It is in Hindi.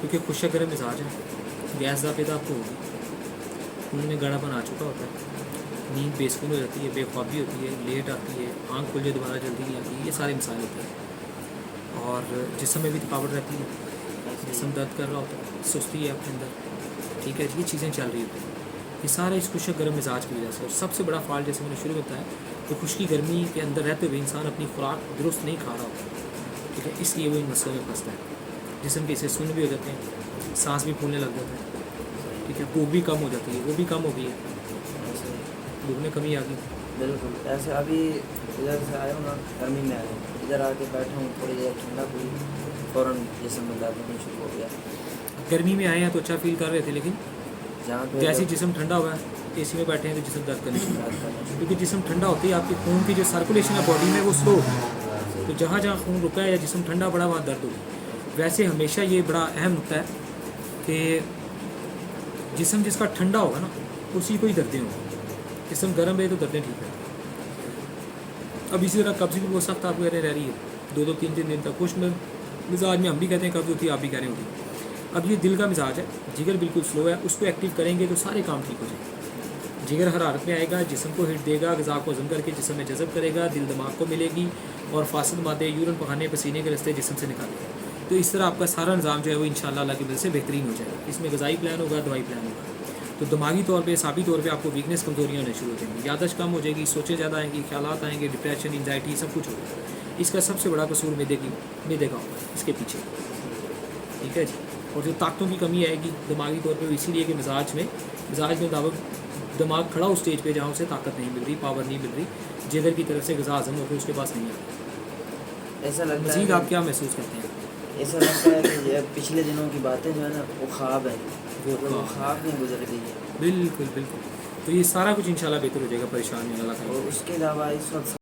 क्योंकि खुशक गर्म मिजाज है, गैस ज़ापेदा आपको होगी, खून में गाढ़ापन आ चुका होता है, नींद बेसुकून हो जाती है, बेख्वाबी होती है, लेट आती है, आँख खुल जाए दोबारा जल्दी नहीं आती, ये सारे मसाइल होते हैं। और जिस्म में भी थकावट रहती है, जिस्म दर्द कर रहा होता है, सुस्ती है आपके अंदर, ठीक है, ये चीज़ें चल रही होती हैं। ये सारा इस खुशक गर्म मिजाज की वजह से। और सबसे बड़ा फॉल्ट जैसे मैंने शुरू में बताया, तो खुश्की गर्मी के अंदर रहते हुए इंसान अपनी खुराक दुरुस्त नहीं खा रहा होता, ठीक है, इसलिए वो इन मसलों में फंसता है। जिस्म के हिस्से सुन्न भी हो जाते हैं, सांस भी फूलने लग जाता है, ठीक है, भूख भी कम हो जाती है, वो भी कम हो गई है, भूख में कमी आ गई। बिल्कुल ऐसे अभी इधर से आया हूँ ना, गर्मी में आया हूँ, इधर आके बैठा हूँ, थोड़ी देर ठंडा हुई, फ़ौरन जिस्म में दर्द होना शुरू हो गया। गर्मी में आए हैं तो अच्छा फील कर रहे थे, लेकिन जहाँ पे जैसे ही जिस्म ठंडा हुआ है, एसी में बैठे हैं तो जिस्म दर्द करने शुरू हो जाता है, क्योंकि जिस्म ठंडा होती है आपके खून की जो सर्कुलेशन है बॉडी में वो स्लो होती है, तो जहाँ जहाँ खून रुका है या जिस्म ठंडा पड़ा वहाँ दर्द होगी। वैसे हमेशा ये बड़ा अहम नुकता है कि जिस्म जिसका ठंडा होगा ना उसी को ही दर्दें होंगी, जिस्म गर्म रहे तो दर्दें ठीक है। अब इसी तरह कब्ज़ भी बहुत सख्त आपको रह रही है, 2-2 3-3 दिन तक। कुछ मिजाज में हम भी कहते हैं कब्ज़ होती है, आप भी कह रहे होगी। अब ये दिल का मिजाज है, जिगर बिल्कुल स्लो है, उसको एक्टिव करेंगे तो सारे काम ठीक हो जाएंगे। जिगर हर हालत में आएगा, जिस्म को हिट देगा, ग़िज़ा को हज़म करके जिस्म में जज़ब करेगा, दिल दिमाग को मिलेगी और फासिद मादे यूरिन पखाने पसीने के रास्ते जिस्म से निकालेगा। तो इस तरह आपका सारा निज़ाम जो है वो इंशाअल्लाह अल्लाह की वजह से बेहतरीन हो जाएगा। इसमें ग़िज़ाई प्लान होगा, दवाई प्लान होगा, तो दिमागी तौर पे साबी तौर पे आपको वीकनेस कमज़ोरियाँ होने शुरू हो जाएंगी, याददाश्त कम हो जाएगी, सोचें ज़्यादा आएंगी, ख्यालात आएंगे, डिप्रेशन, एंजाइटी सब कुछ होगा। इसका सबसे बड़ा कसूर मैदे का होगा इसके पीछे, ठीक है जी। और जो ताकतों की कमी आएगी दिमागी तौर पे, इसीलिए कि मिजाज में दिमाग खड़ा उस स्टेज पे जहाँ उसे ताकत नहीं मिल रही, पावर नहीं मिल रही, जिगर की तरफ से ग़िज़ा हज़म होकर उसके पास नहीं आता। ऐसा लगता मज़ीद है आप क्या महसूस करते हैं? ऐसा लगता है कि ये पिछले दिनों की बातें जो है ना वो ख्वाब है, वो वो ख्वाब में गुजर गई है। बिल्कुल बिल्कुल। तो ये सारा कुछ इंशाल्लाह बेहतर हो जाएगा, परेशान नहीं, अल्लाह का। और उसके अलावा इस वक्त